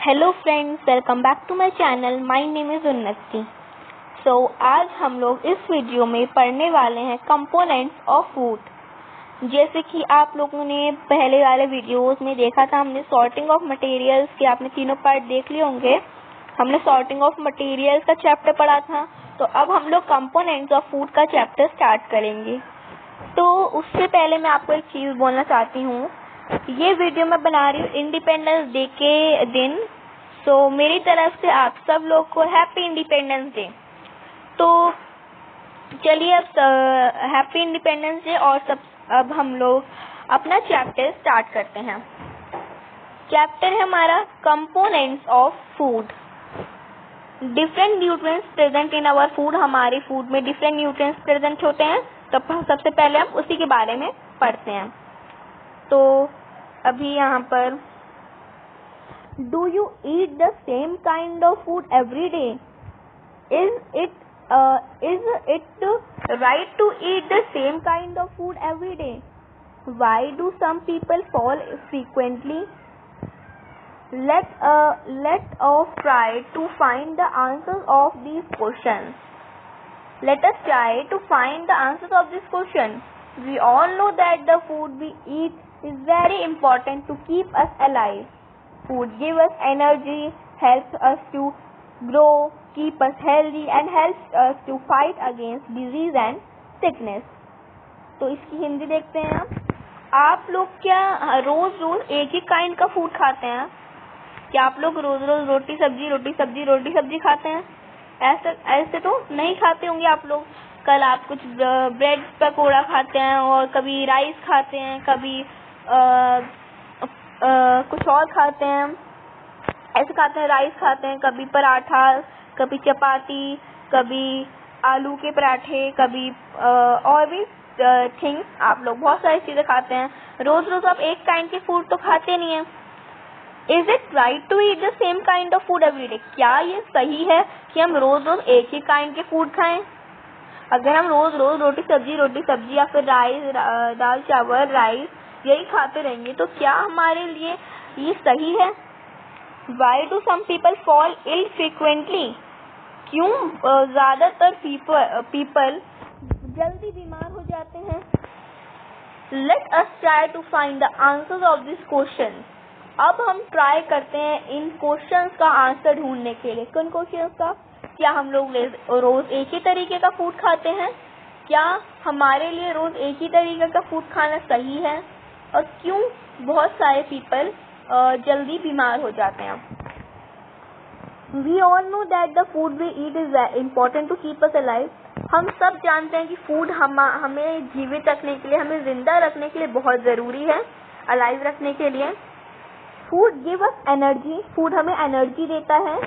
Hello friends, welcome back to my channel. My name is Unnati. आज हम लोग इस वीडियो में पढ़ने वाले हैं कंपोनेंट्स ऑफ फूड। जैसे कि आप लोगों ने पहले वाले वीडियोस में देखा था, हमने सॉर्टिंग ऑफ मटेरियल्स के आपने तीनों पार्ट देख लिए होंगे। हमने सॉर्टिंग ऑफ मटेरियल्स का चैप्टर पढ़ा था, तो अब हम लोग कंपोनेंट्स ऑफ फूड का चैप्टर स्टार्ट करेंगे। तो उससे पहले मैं आपको एक चीज़ बोलना चाहती हूँ। ये वीडियो मैं बना रही हूँ इंडिपेंडेंस डे के दिन। मेरी तरफ से आप सब लोग को हैप्पी इंडिपेंडेंस डे। तो चलिए अब हैप्पी इंडिपेंडेंस डे। और अब हम लोग अपना चैप्टर स्टार्ट करते हैं। चैप्टर है हमारा components of food. Different nutrients present in our food. हमारे फूड में डिफरेंट न्यूट्रिएंट्स प्रेजेंट होते हैं, तो सबसे पहले हम उसी के बारे में पढ़ते हैं। तो अभी यहाँ पर Do you eat the same kind of food every day? Is it right to eat the same kind of food every day? Why do some people fall frequently? Let us try to find the answers of these questions. Let us try to find the answers of this question. We all know that the food we eat is very important to keep us alive. Food gives us energy, helps us to grow, keep us healthy and helps us to fight against disease and sickness. तो इसकी हिंदी देखते हैं आप लोग क्या रोज रोज एक ही kind का food खाते हैं? क्या आप लोग रोज रोज रोटी सब्जी खाते हैं? ऐसे तो नहीं खाते होंगे आप लोग। कल आप कुछ ब्रेड पकौड़ा खाते हैं, और कभी राइस खाते हैं, कभी कुछ और खाते हैं। ऐसे खाते हैं, राइस खाते हैं, कभी पराठा, कभी चपाती, कभी आलू के पराठे, कभी और भी थिंग्स। आप लोग बहुत सारी चीजें खाते हैं। रोज रोज आप एक काइंड के फूड तो खाते नहीं है। Is it right to eat the same kind of food every day? क्या ये सही है कि हम रोज रोज एक ही काइंड के फूड खाएं? अगर हम रोज रोज रोटी सब्जी या फिर राइस, दाल चावल, राइस यही खाते रहेंगे तो क्या हमारे लिए ये सही है? Why do some people fall ill frequently? क्यों ज्यादातर people जल्दी बीमार हो जाते हैं? Let us try to find the answers of this question. अब हम ट्राई करते हैं इन क्वेश्चंस का आंसर ढूंढने के लिए। किन क्वेश्चंस का? क्या हम लोग रोज एक ही तरीके का फूड खाते हैं? क्या हमारे लिए रोज एक ही तरीके का फूड खाना सही है? और क्यों बहुत सारे पीपल जल्दी बीमार हो जाते हैं? We all know that the food we eat is important to keep us alive. हम सब जानते हैं कि फूड हमें जीवित रखने के लिए, हमें जिंदा रखने के लिए बहुत जरूरी है, अलाइव रखने के लिए। Food give us energy. Food हमें एनर्जी देता है,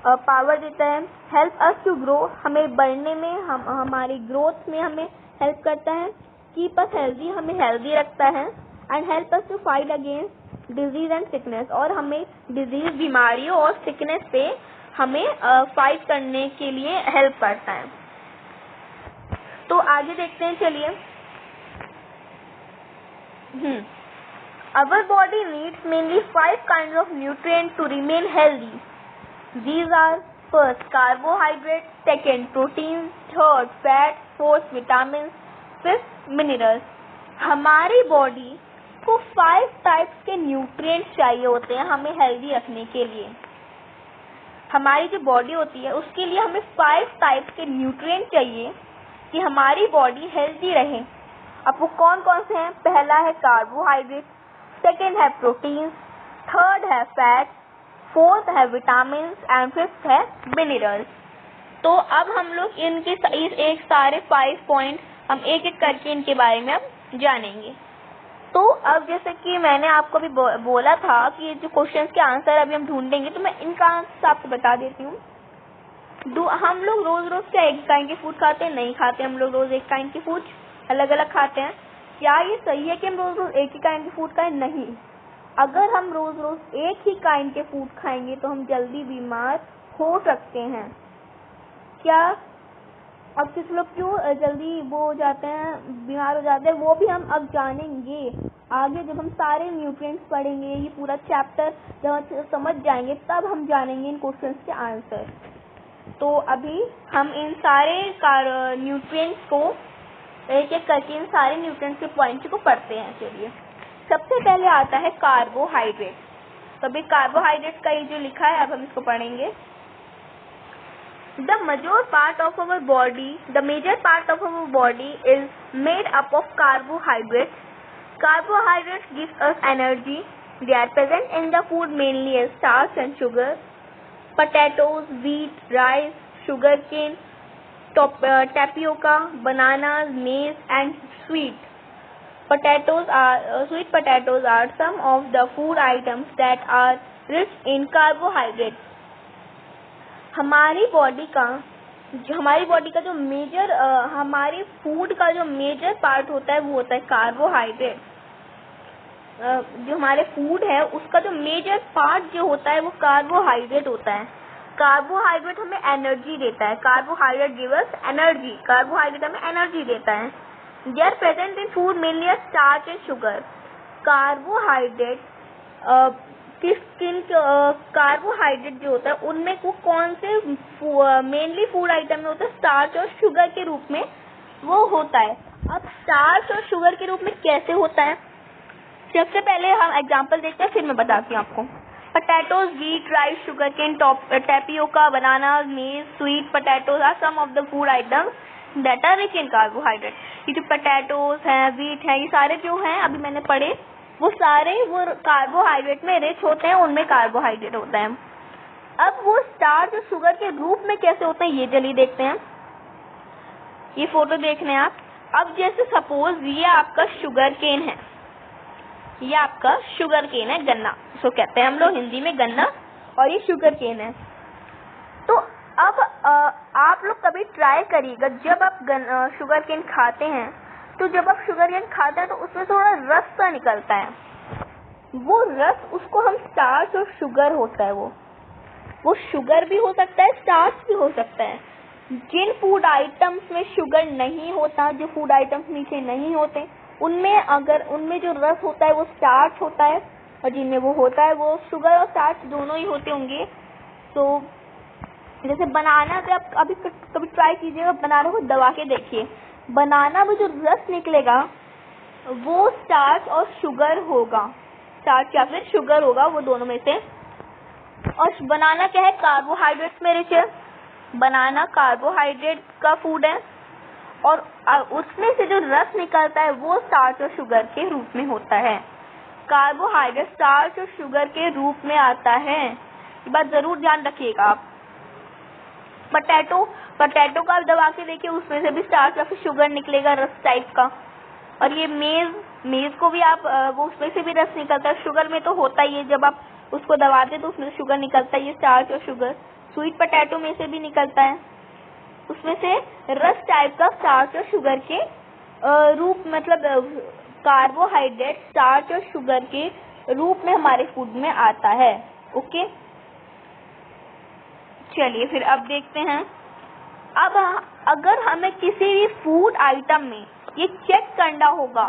पावर देता है। Help us to grow. हमें बढ़ने में, हमारी ग्रोथ में हमें हेल्प करता है। Keep us healthy. हमें हेल्दी रखता है। And help us to fight against disease and sickness. और हमें डिजीज, बीमारियों और सिकनेस से हमें फाइट करने के लिए हेल्प करता है। तो आगे देखते हैं, चलिए। Our body needs mainly 5 kinds of nutrients to remain healthy. These are first carbohydrates, second proteins, third fat, fourth vitamins, fifth minerals. हमारी बॉडी को 5 टाइप्स के न्यूट्रिएंट्स चाहिए होते हैं हमें हेल्दी रखने के लिए। हमारी जो बॉडी होती है उसके लिए हमें 5 टाइप्स के न्यूट्रिएंट्स चाहिए कि हमारी बॉडी हेल्दी रहे। अब वो कौन कौन से हैं? पहला है कार्बोहाइड्रेट, सेकेंड है प्रोटीन, थर्ड है फैट, फोर्थ है विटामिन एंड फिफ्थ है मिनरल्स। तो अब हम लोग इनके एक सारे 5 पॉइंट हम एक एक करके इनके बारे में अब जानेंगे। तो अब जैसे कि मैंने आपको भी बोला था कि ये जो क्वेश्चंस के आंसर अभी हम ढूंढेंगे, तो मैं इनका आंसर आपको बता देती हूँ। हम लोग रोज रोज क्या एक काइंड के फूड खाते हैं? नहीं खाते। हम लोग रोज एक काइंड के फूड अलग अलग खाते हैं। क्या ये सही है कि हम रोज रोज एक ही काइंड के फूड खाएं? नहीं। अगर हम रोज रोज एक ही काइंड के फूड खाएंगे तो हम जल्दी बीमार हो सकते हैं। क्या अब कुछ लोग क्यों जल्दी वो हो जाते हैं, बीमार हो जाते हैं, वो भी हम अब जानेंगे आगे जब हम सारे न्यूट्रिएंट्स पढ़ेंगे। ये पूरा चैप्टर जब हम समझ जाएंगे तब हम जानेंगे इन क्वेश्चंस के आंसर। तो अभी हम इन सारे न्यूट्रिएंट्स को एक एक करके इन सारे न्यूट्रिएंट्स के पॉइंट्स को पढ़ते हैं। चलिए, सबसे पहले आता है कार्बोहाइड्रेट। तो अभी कार्बोहाइड्रेट का ये जो लिखा है अब हम इसको पढ़ेंगे। The major part of our body is made up of carbohydrates. Carbohydrates give us energy. They are present in the food mainly as starch and sugar. Potatoes, wheat, rice, sugarcane, tapioca, bananas, maize, and sweet potatoes are some of the food items that are rich in carbohydrates. हमारी body का जो major हमारी food का जो major part होता है वो होता है कार्बोहाइड्रेट। जो हमारे फूड है उसका जो मेजर पार्ट जो होता है वो कार्बोहाइड्रेट होता है। कार्बोहाइड्रेट हमें एनर्जी देता है। Carbohydrate give us energy. Carbohydrate हमें एनर्जी देता है। They are present in food mainly as starch and sugar. Carbohydrate carbohydrate जो होता है उनमें को कौन से मेनली फूड आइटम में होता है? स्टार्च और शुगर के रूप में वो होता है। अब स्टार्च और शुगर के रूप में कैसे होता है, सबसे पहले हम एग्जांपल देखते हैं, फिर मैं बताती हूँ आपको। Potatoes, wheat, rice, sugar cane, tapioca, bananas, maize, sweet potatoes are some of the food items that are rich in carbohydrate. ये जो पोटैटोज है, व्हीट है, ये सारे जो हैं अभी मैंने पढ़े वो सारे वो कार्बोहाइड्रेट में रिच होते हैं, उनमें कार्बोहाइड्रेट होता है। अब वो स्टार्च और शुगर के रूप में कैसे होते हैं ये चलिए देखते हैं। ये फोटो देख रहे हैं आप। अब जैसे सपोज ये आपका शुगर केन है, ये आपका शुगर केन है, गन्ना इसको कहते हैं हम लोग हिंदी में गन्ना, और ये शुगर केन है। तो अब आप लोग कभी ट्राई करिएगा जब आप शुगर केन खाते हैं, तो जब आप शुगर केन खाते हैं तो उसमें थोड़ा रस सा निकलता है। वो रस उसको हम स्टार्च और शुगर होता है, वो शुगर भी हो सकता है, स्टार्च भी हो सकता है। जिन फूड आइटम्स में शुगर नहीं होता, जो फूड आइटम्स मीठे नहीं होते, उनमें जो रस होता है वो स्टार्च होता है, और जिनमें वो होता है वो शुगर और स्टार्च दोनों ही होते होंगे। तो जैसे बनाना पे आप अभी कभी ट्राई कीजिएगा, बनाना को दबा के देखिए, बनाना में जो रस निकलेगा वो स्टार्च और शुगर होगा, स्टार्च या फिर शुगर होगा, वो दोनों में से। और बनाना क्या है? कार्बोहाइड्रेट्स में रिच है। बनाना कार्बोहाइड्रेट का फूड है, और उसमें से जो रस निकलता है वो स्टार्च और शुगर के रूप में होता है। कार्बोहाइड्रेट स्टार्च और शुगर के रूप में आता है, ये बात जरूर ध्यान रखिएगा आप। पोटैटो का दबा के देखिए, उसमें से भी स्टार्च या फिर शुगर निकलेगा, रस टाइप का। और ये मेज को भी आप वो उसमें से भी रस निकलता है, शुगर में तो होता ही है, जब आप उसको दबाते तो उसमें शुगर निकलता है, ये स्टार्च और शुगर। स्वीट पोटैटो में से भी निकलता है, उसमें से रस टाइप का स्टार्च और शुगर के रूप, मतलब कार्बोहाइड्रेट स्टार्च और शुगर के रूप में हमारे फूड में आता है। ओके, चलिए फिर अब देखते हैं। अब अगर हमें किसी भी फूड आइटम में ये चेक करना होगा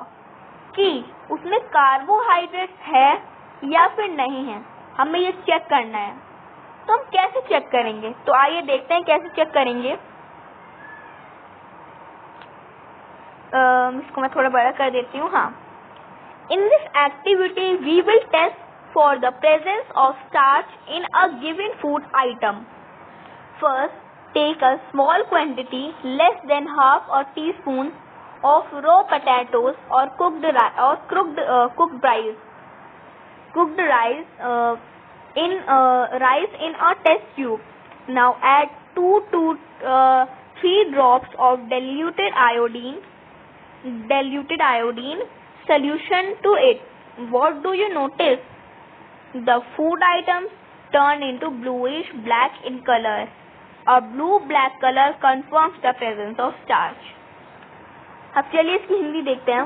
कि उसमें कार्बोहाइड्रेट है या फिर नहीं है, हमें ये चेक करना है, तो हम कैसे चेक करेंगे? तो आइए देखते हैं कैसे चेक करेंगे। इसको मैं थोड़ा बड़ा कर देती हूँ। हाँ, in this activity we will test for the presence of starch in a given food item. First, take a small quantity less than half a teaspoon of raw potatoes or cooked rice. Cooked rice in a test tube. Now add 2 to 3 drops of diluted iodine solution to it. What do you notice? The food items turn into bluish black in color. A blue-black color confirms the presence of starch. अब चलिए इसकी हिंदी देखते हैं।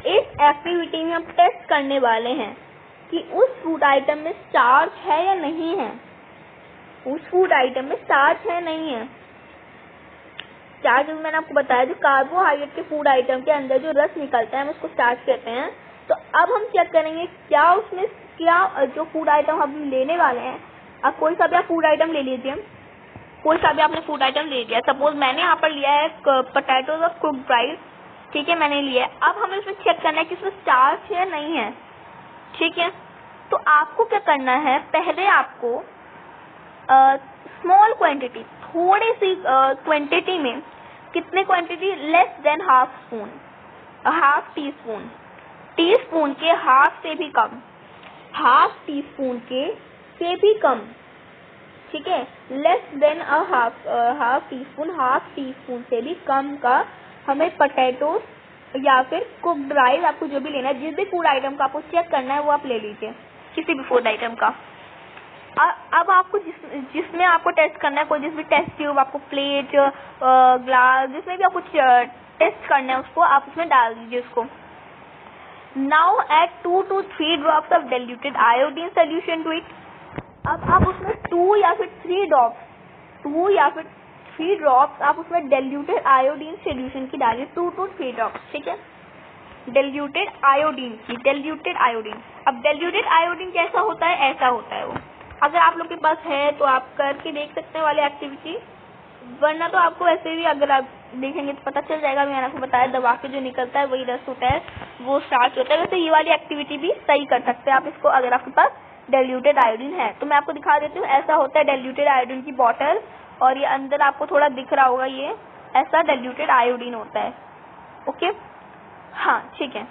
इस activity में हम test करने वाले हैं कि उस फूड आइटम में स्टार्च है या नहीं है, उस फूड आइटम में स्टार्च है नहीं है। स्टार्च मैंने आपको बताया जो कार्बोहाइड्रेट के फूड आइटम के अंदर जो रस निकलता है हम उसको स्टार्च कहते हैं। तो अब हम चेक करेंगे क्या उसमें क्या जो फूड आइटम हम लेने वाले हैं। अब कोई सा भी आप फूड आइटम ले लीजिए, कोई सा भी आपने फूड आइटम ले लिया। सपोज मैंने यहाँ पर लिया है पोटैटोज और कुक्ड राइस, ठीक है, मैंने लिया है। अब हमें इसमें चेक करना है कि इसमें स्टार्च है नहीं है, ठीक है। तो आपको क्या करना है, पहले आपको स्मॉल क्वांटिटी, थोड़ी सी क्वांटिटी में, कितने quantity, less than half spoon, half tea spoon, tea spoon के हाफ से भी कम, हाफ टी स्पून के से भी कम, ठीक है, less than a half tea spoon, half tea spoon से भी कम का हमें पोटैटोज या फिर कुक्ड राइस, आपको जो भी लेना है, जिस भी फूड आइटम का आपको चेक करना है वो आप ले लीजिए, किसी भी फूड आइटम का। अब आपको जिसमें आपको टेस्ट करना है, कोई जिस भी टेस्ट ट्यूब, आपको प्लेट, ग्लास, जिसमें भी आपको टेस्ट करना है उसको आप उसमें डाल दीजिए उसको। Now add 2 to 3 drops of diluted iodine solution to it. अब आप उसमें 2 या फिर 3 ड्रॉप्स आप उसमें डाइल्यूटेड आयोडीन सोल्यूशन की डालिए, 2 to 3 ड्रॉप्स, ठीक है, डाइल्यूटेड आयोडीन की, डाइल्यूटेड आयोडीन। अब डाइल्यूटेड आयोडीन कैसा होता है, ऐसा होता है वो। अगर आप लोग के पास है तो आप करके देख सकते हैं वाली एक्टिविटी, वरना तो आपको ऐसे भी अगर आप देखेंगे तो पता चल जाएगा। मैंने आपको बताया दबा के जो निकलता है वही रस होता है, वो स्टार्च होता है। वैसे ये वाली एक्टिविटी भी सही कर सकते हैं आप इसको, अगर आपके पास डाइल्यूटेड आयोडीन है। तो मैं आपको दिखा देती हूँ, ऐसा होता है डाइल्यूटेड आयोडीन की बॉटल, और ये अंदर आपको थोड़ा दिख रहा होगा, ये ऐसा डाइल्यूटेड आयोडीन होता है। ओके, हाँ ठीक है।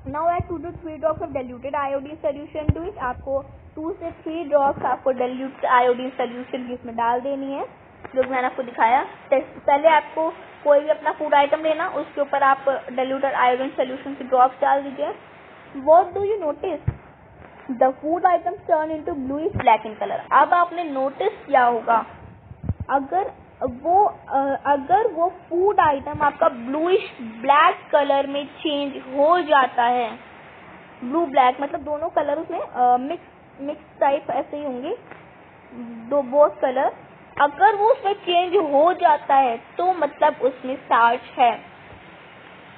Now add 2 to 3 drops of diluted iodine solution to it. आपको 2 से 3 ड्रॉप्स आपको डाइल्यूटेड आयोडीन सोल्यूशन की इसमें डाल देनी है, जो मैंने आपको दिखाया। पहले आपको कोई भी अपना फूड आइटम लेना, उसके ऊपर आप डाइल्यूटेड आयोडीन सोल्यूशन की ड्रॉप्स डाल दीजिए। What do you notice, the food items turn into bluish black in colour. अब आपने नोटिस किया होगा, अगर वो फूड आइटम आपका ब्लूइश ब्लैक कलर में चेंज हो जाता है, ब्लू ब्लैक मतलब दोनों कलर उसमें मिक्स टाइप ऐसे ही होंगे, बोथ कलर, अगर वो उसमें चेंज हो जाता है तो मतलब उसमें स्टार्च है,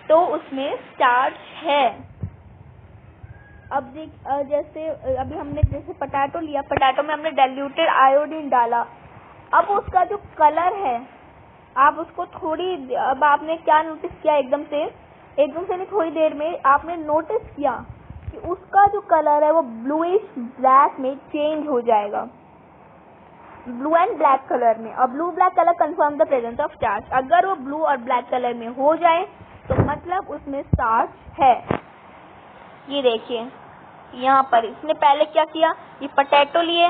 तो उसमें स्टार्च है। अब देख, जैसे अभी हमने जैसे पोटैटो लिया, पोटैटो में हमने डाइल्यूटेड आयोडीन डाला, अब उसका जो कलर है, आप उसको अब आपने क्या नोटिस किया, एकदम से नहीं, थोड़ी देर में आपने नोटिस किया कि उसका जो कलर है वो ब्लूइश ब्लैक में चेंज हो जाएगा, ब्लू एंड ब्लैक कलर में। और blue black colour confirm the presence of starch. अगर वो ब्लू और ब्लैक कलर में हो जाए तो मतलब उसमें स्टार्च है। ये देखिए यहाँ पर इसने पहले क्या किया, ये पोटैटो लिए,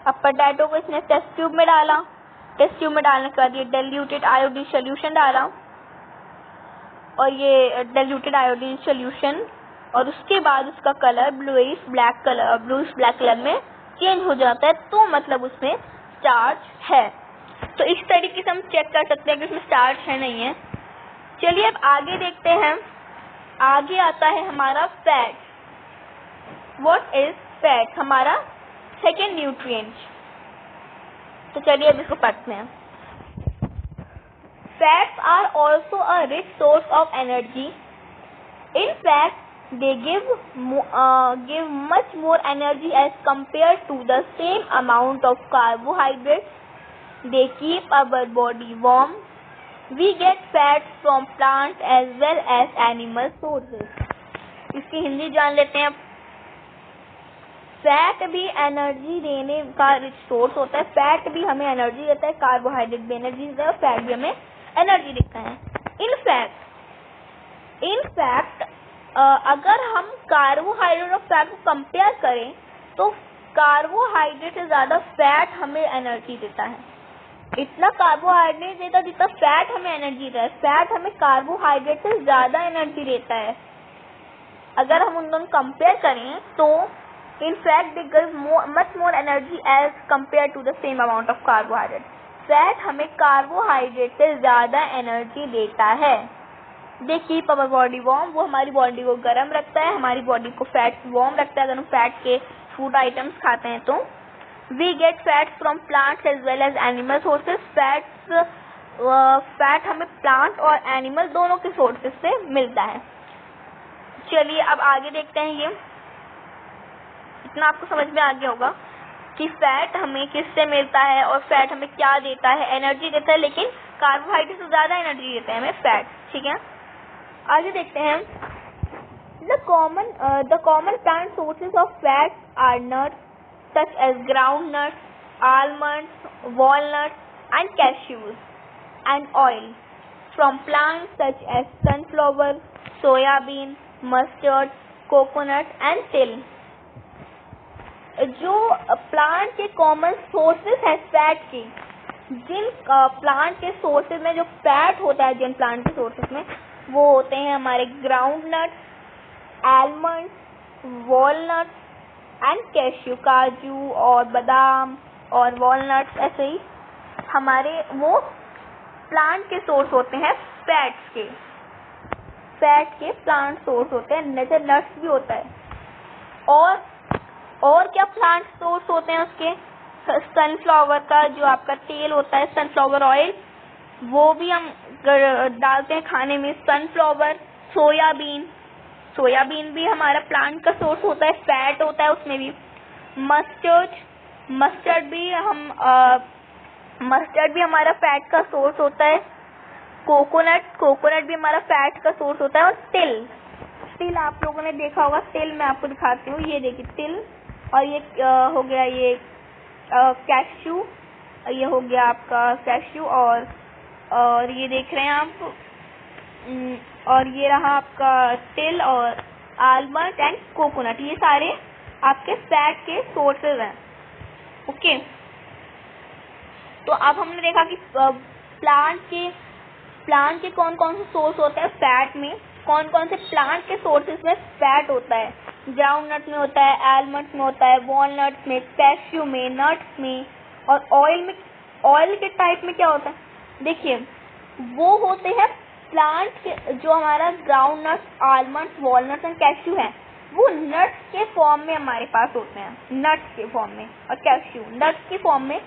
अब पोटैटो को इसने टेस्ट ट्यूब में डाला, टेस्ट ट्यूब में डालने के बाद ये डाइल्यूटेड आयोडीन सोल्यूशन डाला, और ये डाइल्यूटेड आयोडीन सोल्यूशन, और उसके बाद उसका कलर ब्लूइश ब्लैक कलर में चेंज हो जाता है, तो मतलब उसमें स्टार्च है। तो इस तरीके से हम चेक कर सकते हैं कि उसमें स्टार्च है नहीं है। चलिए अब आगे देखते हैं। आगे आता है हमारा फैट। व्हाट इज फैट, हमारा सेकेंड न्यूट्रिएंट। तो चलिए अब इसको पढ़ते हैं। Fats are also a rich source of energy. In fact they give much more energy as compared to the same amount of carbohydrates. They keep our body warm. We get fats from plants as well as animal sources. इसकी हिंदी जान लेते हैं। Fat भी energy देने का rich source होता है। Fat भी हमें एनर्जी देता है, कार्बोहाइड्रेट भी एनर्जी देता है, और फैट भी हमें एनर्जी देता है। इनफैक्ट अगर हम कार्बोहाइड्रेट और फैट को कंपेयर करें तो कार्बोहाइड्रेट से ज्यादा फैट हमें एनर्जी देता है। इतना कार्बोहाइड्रेट देता है जितना फैट हमें एनर्जी देता है। फैट हमें कार्बोहाइड्रेट से ज्यादा एनर्जी देता है। अगर हम उन दोनों कंपेयर करें तो in fact they give much more energy as compared to the same amount of carbohydrate. Fat हमें कार्बोहाइड्रेट से ज्यादा एनर्जी देता है। They keep our body warm, वो हमारी बॉडी को गर्म रखता है, हमारी बॉडी को फैट वार्म रखता है अगर हम फैट के फूड आइटम्स खाते हैं तो। We get fats from plants as well as animal sources. Fat हमें प्लांट और एनिमल दोनों के सोर्सेज से मिलता है। चलिए अब आगे देखते हैं। ये इतना आपको समझ में आ गया होगा कि फैट हमें किससे मिलता है और फैट हमें क्या देता है। एनर्जी देता है, लेकिन कार्बोहाइड्रेट से ज़्यादा एनर्जी देता है हमें फैट। ठीक है, आगे देखते हैं। The common plant sources of fat are nuts such as groundnuts, almonds, walnuts, and cashews, and oil from plants such as sunflower, soyabean, mustard, coconut, and till. जो प्लांट के कॉमन सोर्सेज हैं fat के, जिन plant के sources में जो fat होता है, जिन plant के सोर्सेज में, वो होते हैं हमारे groundnuts, almonds, walnuts and cashew, काजू और बादाम और वॉलनट्स। ऐसे ही हमारे वो प्लांट के सोर्स होते हैं फैट्स के। फैट के प्लांट सोर्स होते हैं। जैसे नट्स भी होता है। और क्या प्लांट सोर्स होते हैं उसके? सनफ्लावर का जो आपका तेल होता है, सनफ्लावर ऑयल, वो भी हम डालते हैं खाने में। सनफ्लावर, सोयाबीन भी हमारा प्लांट का सोर्स होता है, फैट होता है उसमें भी। मस्टर्ड भी हमारा फैट का सोर्स होता है। कोकोनट भी हमारा फैट का सोर्स होता है। और तिल आप लोगों ने देखा होगा। तिल मैं आपको दिखाती हूँ। ये देखिए तिल, और ये हो गया ये कैश्यू, ये हो गया आपका कैश्यू, और ये देख रहे हैं आप, और ये रहा आपका तिल और आलमंड एंड कोकोनट। ये सारे आपके फैट के सोर्सेज हैं। ओके, तो अब हमने देखा कि प्लांट के कौन कौन से सोर्स होते हैं फैट में, कौन कौन से प्लांट के सोर्सेज में फैट होता है। ग्राउंडनट में होता है, आलमंड्स में होता है, वॉलनट्स में, कैश्यू में, नट्स में। और ऑयल के टाइप में क्या होता है? देखिए, वो होते हैं प्लांट के, जो हमारा groundnuts, almonds, walnuts and cashew है, वो नट्स के फॉर्म में हमारे पास होते हैं। नट्स के फॉर्म में। और कैश्यू नट्स के फॉर्म में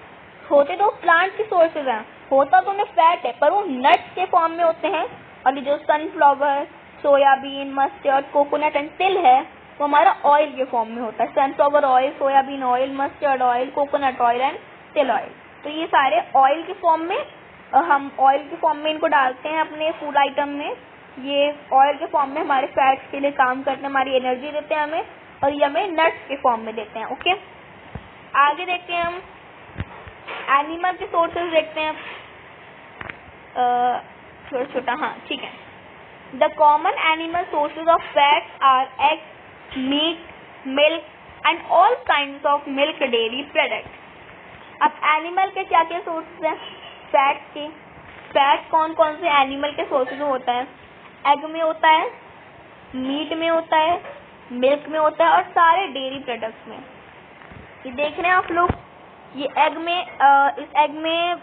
होते तो प्लांट के सोर्सेज हैं, होता तो उन्हें फैट है, पर वो नट्स के फॉर्म में होते हैं। और ये जो sunflower, soybean, mustard, coconut and तिल है, वो हमारा ऑयल के फॉर्म में होता है। Sunflower oil, soybean oil, mustard oil, coconut oil and तिल ऑयल। तो ये सारे ऑयल के फॉर्म में, हम ऑयल के फॉर्म में इनको डालते हैं अपने फूड आइटम में। ये ऑयल के फॉर्म में हमारे फैट्स के लिए काम करते हैं, हमारी एनर्जी देते हैं हमें, और ये हमें नट्स के फॉर्म में देते हैं। ओके, आगे देखते हैं हम एनिमल के सोर्सेज देखते हैं। छोटा हाँ ठीक है। The common animal sources of fats are eggs, meat, milk and all kinds of milk dairy product. अब एनिमल के क्या क्या सोर्सेज हैं फैट के? फैट कौन कौन से एनिमल के सोर्सेज में होता है? एग में होता है, मीट में होता है, मिल्क में होता है, और सारे डेयरी प्रोडक्ट्स में। ये देख रहे हैं आप लोग, ये एग में, इस एग में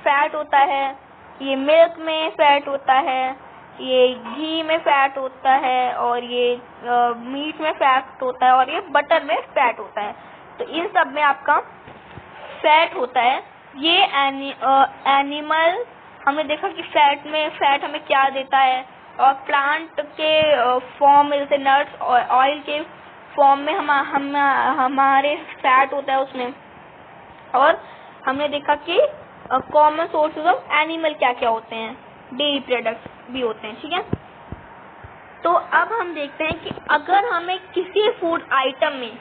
फैट होता है, ये मिल्क में फैट होता है, ये घी में फैट होता है, और ये मीट में फैट होता है, और ये बटर में फैट होता है। तो इन सब में आपका फैट होता है। ये एनिमल, हमने देखा कि फैट हमें क्या देता है, और प्लांट के फॉर्म में, जैसे नट्स और ऑयल के फॉर्म में हमारे फैट होता है उसमें। और हमने देखा कि कॉमन सोर्सेज ऑफ एनिमल क्या क्या होते हैं, डेयरी प्रोडक्ट्स भी होते हैं। ठीक है, तो अब हम देखते हैं कि अगर हमें किसी फूड आइटम में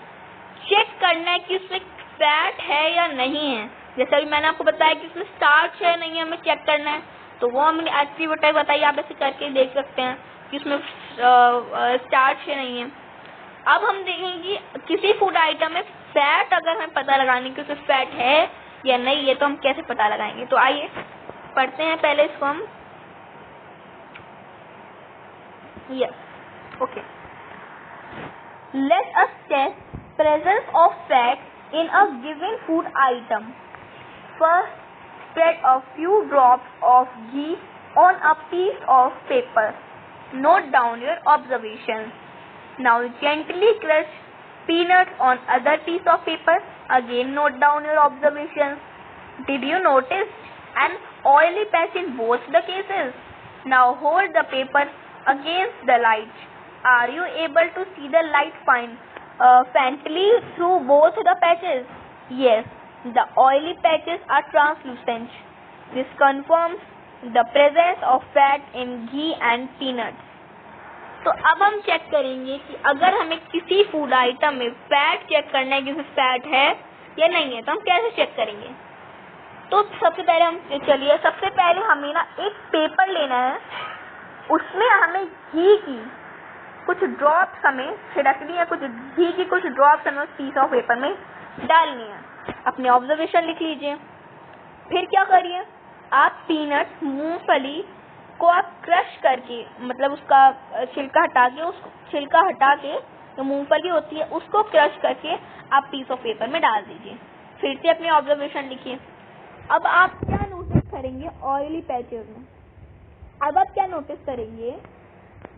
चेक करना है कि उसमें फैट है या नहीं है, जैसे अभी मैंने आपको बताया कि उसमें स्टार्च है नहीं है, हमें चेक करना है, तो वो हमने एक्टिविटी बताई, आप ऐसे करके देख सकते हैं कि उसमें स्टार्च है नहीं है। अब हम देखेंगे किसी फूड आइटम में फैट अगर हमें पता लगाने की उसमें फैट है या नहीं है, तो हम कैसे पता लगाएंगे? तो आइए पढ़ते हैं पहले इसको हम। Yes, okay, let us test presence of fat in a given food item. First, spread a few drops of ghee on a piece of paper. Note down your observations. Now gently crush peanuts on other piece of paper Again note down your observations. Did you notice an oily patch in both the cases? Now hold the paper against the light. Are you able to see the light faintly through both the patches? Yes, the oily patches are translucent. This confirms the presence of fat in ghee and peanuts. तो अब हम check करेंगे कि अगर हमें किसी food item में fat check करना है कि उसमें फैट है या नहीं है, तो हम कैसे चेक करेंगे? तो सबसे पहले हमें ना एक पेपर लेना है, उसमें हमें घी की कुछ ड्रॉप्स हमें छिड़कनी है, कुछ घी की कुछ ड्रॉप्स हमें उस पीस ऑफ पेपर में डालनी है। अपने ऑब्जर्वेशन लिख लीजिए। फिर क्या करिए, आप पीनट मूंगफली को आप क्रश करके, मतलब उसका छिलका हटा के जो मूंगफली होती है उसको क्रश करके आप पीस ऑफ पेपर में डाल दीजिए। फिर से अपने ऑब्जर्वेशन लिखिए। अब आप क्या नोटिस करेंगे ऑयली पैचेस में? अब आप क्या नोटिस करेंगे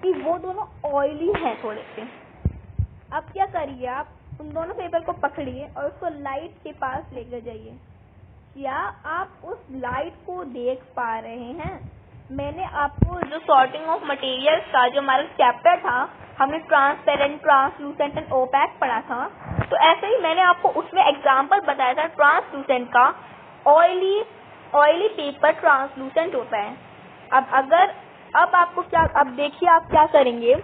कि वो दोनों ऑयली हैं थोड़े से। अब क्या करिए, आप उन दोनों पेपर को पकड़िए और उसको लाइट के पास लेकर जाइए। क्या आप उस लाइट को देख पा रहे हैं? मैंने आपको जो सॉर्टिंग ऑफ मटेरियल्स का जो हमारा चैप्टर था, हमने ट्रांसपेरेंट, ट्रांसलूसेंट एंड ओपैक पढ़ा था, तो ऐसे ही मैंने आपको उसमें एग्जांपल बताया था ट्रांसलूसेंट का। ऑयली पेपर ट्रांसलूसेंट होता है। अब देखिए आप क्या करेंगे,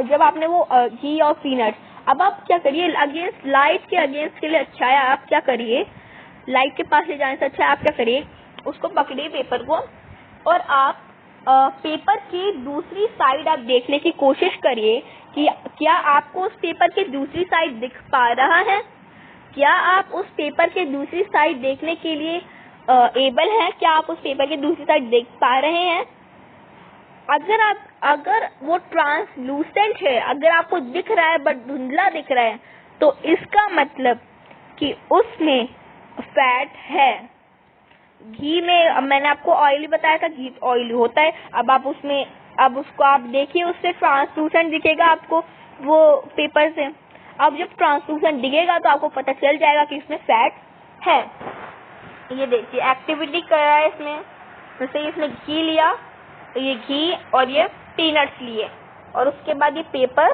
जब आपने वो घी और पीनट, अब आप क्या करिए, लाइट के अगेंस्ट के लिए अच्छा है, आप क्या करिए, लाइट के पास ले जाने से अच्छा है, आप क्या करिए, उसको पकड़िए पेपर को, और आप पेपर की दूसरी साइड आप देखने की कोशिश करिए कि क्या आपको उस पेपर की दूसरी साइड दिख पा रहा है? क्या आप उस पेपर की दूसरी साइड देखने के लिए एबल है? क्या आप उस पेपर की दूसरी साइड देख पा रहे हैं? अगर वो ट्रांसलूसेंट है, अगर आपको दिख रहा है बट धुंधला दिख रहा है, तो इसका मतलब कि उसमें फैट है। घी में, अब मैंने आपको ऑयली बताया था, घी ऑयली होता है। अब उसको आप देखिए, उससे ट्रांसलूसेंट दिखेगा आपको वो पेपर से। अब जब ट्रांसलूसेंट दिखेगा तो आपको पता चल जाएगा कि इसमें फैट है। ये देखिए एक्टिविटी कर रहा है इसमें, जैसे इसने घी लिया, तो ये घी और ये पीनट्स लिए, और उसके बाद ये पेपर,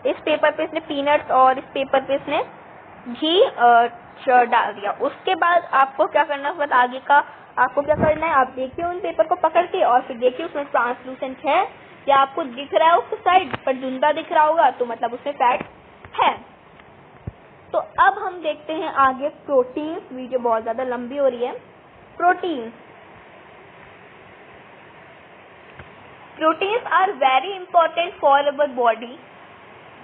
इस पेपर पे इसने पीनट्स और इस पेपर पे इसने घी डाल दिया। उसके बाद आपको क्या करना है, आगे का आपको क्या करना है, आप देखिए उन पेपर को पकड़ के और फिर देखिए उसमें ट्रांसलूसेंट है या आपको दिख रहा है उस साइड पर धुंधला दिख रहा होगा, तो मतलब उसमें फैट है। तो अब हम देखते हैं आगे प्रोटीन्स। वीडियो बहुत ज्यादा लंबी हो रही है। Proteins are very important for our body.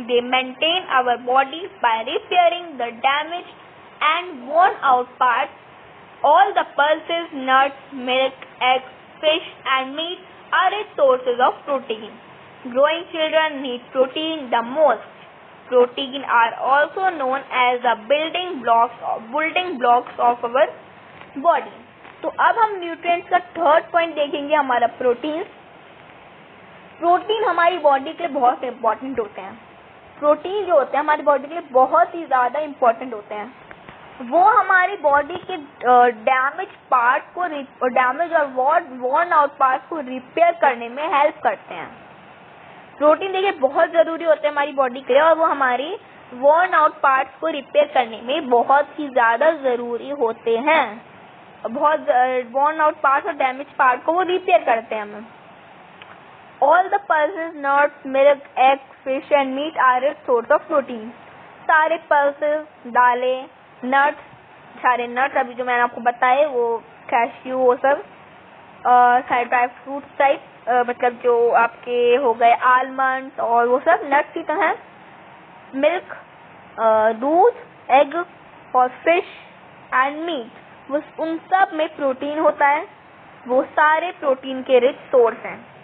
They maintain our body by repairing the damaged and worn out parts. All the pulses, nuts, milk, eggs, fish and meat are rich sources of protein. Growing children need protein the most. Protein are also known as the building blocks of our body. तो अब हम nutrients का third point देखेंगे, हमारा protein हमारी body के लिए बहुत इम्पोर्टेंट होते हैं। प्रोटीन जो होते हैं हमारी बॉडी के लिए बहुत ही ज़्यादा इम्पोर्टेंट होते हैं। वो हमारी बॉडी के डैमेज और वॉर्न आउट पार्ट को रिपेयर करने में हेल्प करते हैं। प्रोटीन देखिए बहुत ज़रूरी होते हैं हमारी बॉडी के लिए, और वो हमारी वॉर्न आउट पार्ट्स को रिपेयर करने में बहुत ही ज़्यादा ज़रूरी होते हैं। बहुत वॉर्न आउट पार्ट्स और डैमेज पार्ट को वो रिपेयर करते हैं हमें। All the pulses, nuts, milk, eggs, fish and meat are a source of protein. सारे pulses, दालें, सारे नट्स अभी जो मैंने आपको बताए, वो कैश्यू, वो सब सारे ड्राई फ्रूट्स टाइप, मतलब जो आपके हो गए आलमंड्स और वो सब नट्स की तरह। मिल्क, दूध, एग और फिश एंड मीट, वो उन सब में प्रोटीन होता है। वो सारे प्रोटीन के रिच सोर्स हैं।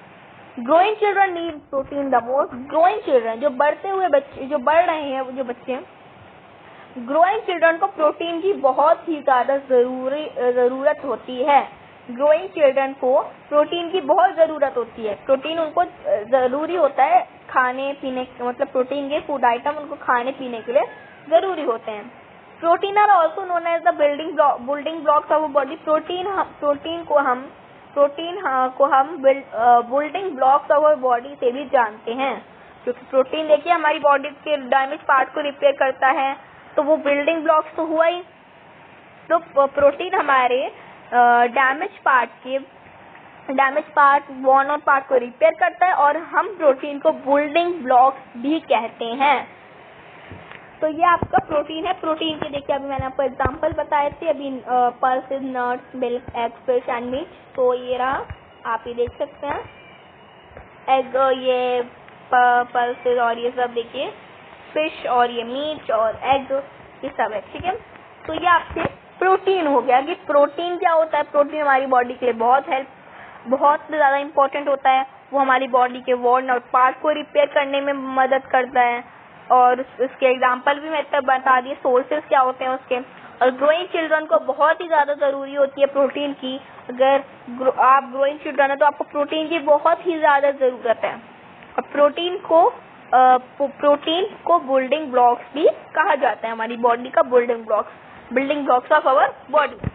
Growing children need protein the most. Growing children, जो बढ़ते हुए बच्चे, जो बढ़ रहे हैं, वो जो बच्चे, ग्रोइंग चिल्ड्रन को प्रोटीन की बहुत ही ज्यादा जरूरत होती है। ग्रोइंग चिल्ड्रन को प्रोटीन की बहुत जरूरत होती है। प्रोटीन उनको जरूरी होता है खाने पीने मतलब प्रोटीन के फूड आइटम उनको खाने पीने के लिए ज़रूरी होते हैं। Protein are also known as the building blocks of body. Protein को हम बिल्डिंग ब्लॉक्स ऑफ बॉडी से भी जानते हैं, क्योंकि प्रोटीन देखिए हमारी बॉडी के डैमेज पार्ट को रिपेयर करता है, तो वो बिल्डिंग ब्लॉक्स तो हुआ ही। तो प्रोटीन हमारे damage part worn out part को रिपेयर करता है, और हम प्रोटीन को बिल्डिंग ब्लॉक्स भी कहते हैं। तो ये आपका प्रोटीन है। प्रोटीन के देखिए अभी मैंने आपको एग्जांपल बताए थे अभी, pulses, nuts, milk, egg, fish and meat. तो ये रहा, आप ये देख सकते हैं एग, ये पल्सेस और ये सब देखिए फिश और ये मीट और एग, ये सब है, ठीक है। तो ये आपसे प्रोटीन हो गया कि प्रोटीन क्या होता है। प्रोटीन हमारी बॉडी के लिए बहुत ज़्यादा इम्पोर्टेंट होता है। वो हमारी बॉडी के वॉर्न और पार्ट को रिपेयर करने में मदद करता है, और इसके एग्जांपल भी मैं तब बता दिए, सोर्सेज क्या होते हैं उसके। और ग्रोइंग चिल्ड्रन को बहुत ही ज़्यादा ज़रूरी होती है प्रोटीन की। अगर आप ग्रोइंग चिल्ड्रन है तो आपको प्रोटीन की बहुत ही ज़्यादा ज़रूरत है। और प्रोटीन को बिल्डिंग ब्लॉक्स भी कहा जाता है, हमारी बॉडी का building blocks of our body.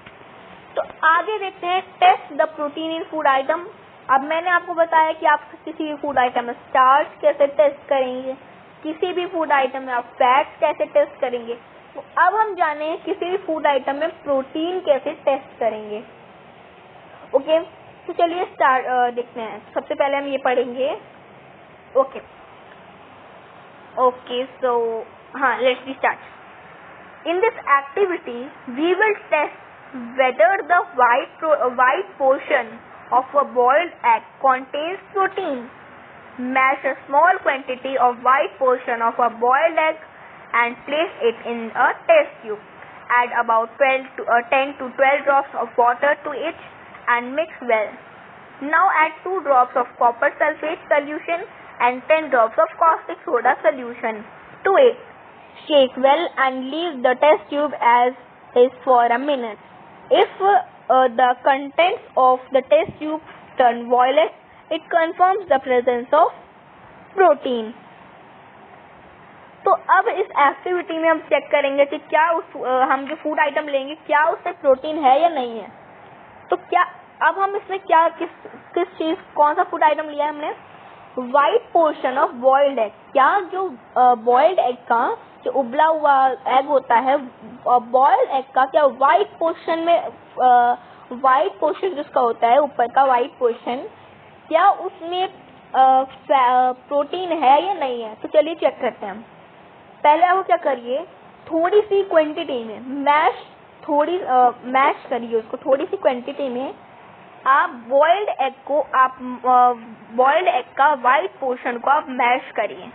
तो आगे देखते हैं test the protein in food item. अब मैंने आपको बताया कि आप किसी भी फूड आइटम में स्टार्च कैसे टेस्ट करेंगे, किसी भी फूड आइटम में आप फैट्स कैसे टेस्ट करेंगे। तो अब हम जाने किसी भी फूड आइटम में प्रोटीन कैसे टेस्ट करेंगे। ओके, तो चलिए देखते हैं। सबसे पहले हम ये पढ़ेंगे। ओके, सो हाँ, let's be start. In this activity, we will test whether the white portion of a boiled egg contains protein. Mash a small quantity of white portion of a boiled egg and place it in a test tube. Add about 10 to 12 drops of water to it and mix well. Now add 2 drops of copper sulfate solution and 10 drops of caustic soda solution to it. Shake well and leave the test tube as is for a minute. If the contents of the test tube turn violet, it confirms the presence of protein. तो अब इस activity में हम check करेंगे कि क्या हम जो फूड आइटम लेंगे क्या उसमें प्रोटीन है या नहीं है। तो क्या अब हम इसमें क्या किस चीज कौन सा फूड आइटम लिया है हमने, white portion of boiled egg. क्या जो बॉइल्ड एग का जो उबला हुआ एग होता है, बॉइल्ड एग का क्या व्हाइट पोर्शन में व्हाइट पोर्शन जिसका होता है ऊपर का व्हाइट पोर्शन, क्या उसमें प्रोटीन है या नहीं है। तो चलिए चेक करते हैं। पहले आप क्या करिए, थोड़ी सी क्वांटिटी में मैश करिए उसको, थोड़ी सी क्वांटिटी में आप बॉइल्ड एग का व्हाइट पोर्शन को आप मैश करिए।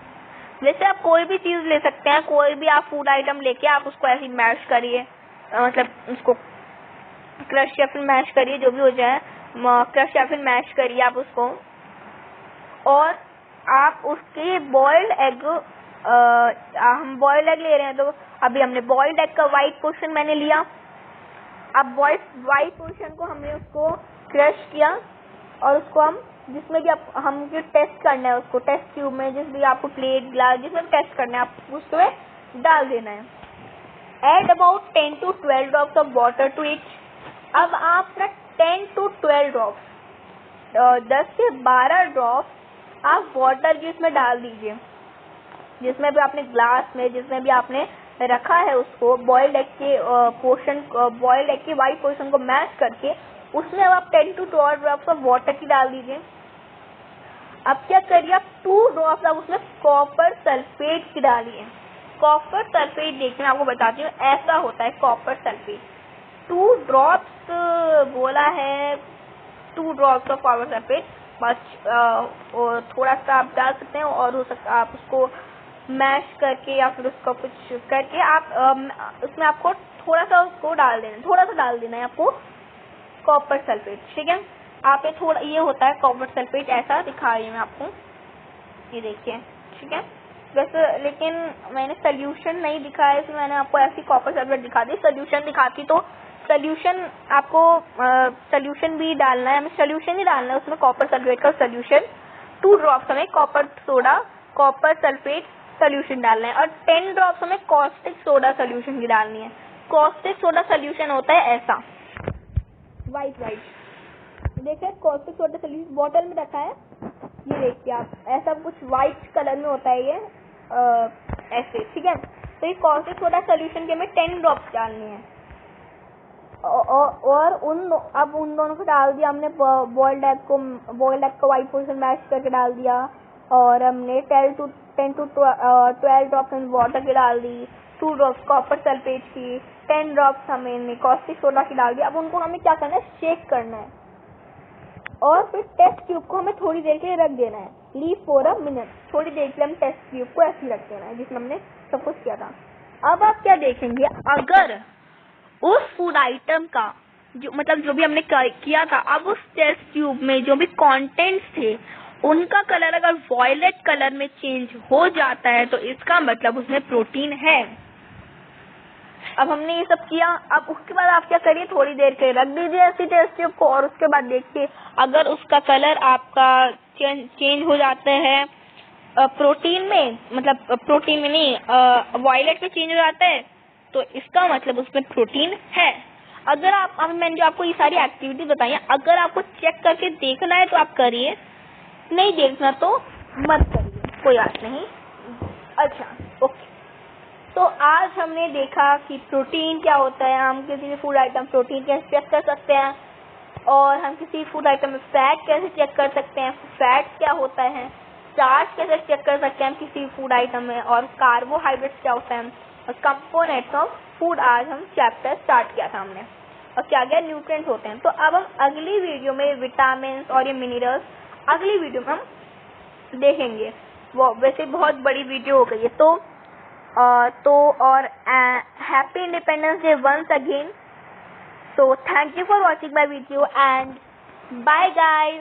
जैसे आप कोई भी चीज ले सकते हैं, कोई भी आप फूड आइटम लेके आप उसको ऐसे मैश करिए, मतलब उसको क्रश या फिर मैश करिए, जो भी हो जाए, क्रश या फिर मैश करिए आप उसको। और आप उसके बॉइल्ड एग, हम बॉइल्ड एग ले रहे हैं तो अभी हमने बॉइल्ड एग का व्हाइट पोर्शन मैंने लिया। अब व्हाइट पोर्शन को हमने उसको क्रश किया और उसको हम जिसमें भी हम जो टेस्ट करना है उसको टेस्ट ट्यूब में, जिस भी आपको प्लेट ग्लास जिसमें टेस्ट करना है आप उसमें डाल देना है। Add about 10 to 12 drops of water to it. अब आप 10 to 12 ड्रॉप्स 10 से 12 ड्रॉप्स आप वाटर की इसमें डाल दीजिए, जिसमें भी आपने ग्लास में जिसमें भी आपने रखा है उसको बॉइल्ड एग के बॉइल्ड एग के व्हाइट पोर्शन को मैश करके उसमें अब आप 10 to 12 ड्रॉप्स ऑफ वाटर की डाल दीजिए। अब क्या करिए, आप 2 ड्रॉप्स आप उसमें कॉपर सल्फेट की डालिए। कॉपर सल्फेट देखिए मैं आपको बताती हूँ, ऐसा होता है कॉपर सल्फेट। 2 ड्रॉप्स बोला है, 2 ड्रॉप्स ऑफ कॉपर सल्फेट, बस थोड़ा सा आप डाल सकते हैं, और हो सकता आप उसको मैश करके या फिर उसका कुछ करके आप उसमें आपको थोड़ा सा डाल देना है आपको कॉपर सल्फेट, ठीक है। आप ये होता है कॉपर सल्फेट, ऐसा दिखा रही हूँ मैं आपको, ये देखिए, ठीक है। वैसे लेकिन मैंने सोल्यूशन नहीं दिखाया इसमें, मैंने आपको ऐसी कॉपर सल्फेट दिखा दी। सोल्यूशन दिखाती तो सोल्यूशन आपको सोल्यूशन भी डालना है, हमें सोल्यूशन ही डालना है उसमें, कॉपर सल्फेट का सोल्यूशन। 2 ड्रॉप्स हमें कॉपर सल्फेट सोल्यूशन डालना है और 10 ड्रॉप्स हमें कॉस्टिक सोडा सोल्यूशन की डालनी है। कॉस्टिक सोडा सोल्यूशन होता है ऐसा वाइट देखिए, कॉस्टिक सोडा सोल्यूशन बॉटल में रखा है, ये देखिए आप, ऐसा कुछ वाइट कलर में होता है ये ऐसे, ठीक है। तो ये कॉस्टिक सोडा सोल्यूशन के हमें 10 ड्रॉप्स डालनी है और अब उन दोनों को डाल दिया हमने, बॉइल्ड एग को वाइट पोर्शन मैश करके डाल दिया और हमने 10 to 12 ड्रॉप्स वाटर की डाल दी, 2 ड्रॉप्स कॉपर सल्फेट की, 10 ड्रॉप्स हमने कॉस्टिक सोडा की डाल दी। अब उनको हमें क्या करना है, शेक करना है और फिर टेस्ट ट्यूब को हमें थोड़ी देर के लिए रख देना है, लीव फॉर अ मिनट, थोड़ी देर के लिए हम टेस्ट ट्यूब को ऐसे रख देना है जिसमें हमने सब कुछ किया था। अब आप क्या देखेंगे, अगर उस फूड आइटम का जो भी हमने किया था, अब उस टेस्ट ट्यूब में जो भी कंटेंट्स थे उनका कलर अगर वॉयलेट कलर में चेंज हो जाता है तो इसका मतलब उसमें प्रोटीन है। अब हमने ये सब किया, अब उसके बाद आप क्या करिए, थोड़ी देर के रख दीजिए ऐसी टेस्ट ट्यूब को और उसके बाद देखिए अगर उसका कलर आपका चेंज हो जाता है प्रोटीन में, मतलब प्रोटीन में नहीं वॉयलेट में चेंज हो जाता है तो इसका मतलब उसमें प्रोटीन है। अगर अब मैंने जो आपको ये सारी एक्टिविटी बताई है, अगर आपको चेक करके देखना है तो आप करिए, नहीं देखना तो मत करिए, कोई बात नहीं। अच्छा ओके, तो आज हमने देखा कि प्रोटीन क्या होता है, हम किसी भी फूड आइटम प्रोटीन कैसे चेक कर सकते हैं और हम किसी फूड आइटम में फैट कैसे चेक कर सकते हैं, फैट क्या होता है, स्टार्च कैसे चेक कर सकते हैं हम किसी फूड आइटम में, और कार्बोहाइड्रेट्स क्या होता है और कंपोनेंट्स ऑफ फूड। आज हम चैप्टर स्टार्ट किया था हमने और क्या क्या न्यूट्रिएंट्स होते हैं। तो अब हम अगली वीडियो में विटामिन और ये मिनरल्स अगली वीडियो में हम देखेंगे। वो वैसे बहुत बड़ी वीडियो हो गई है और happy independence day once again. So thank you for watching my video and bye guys.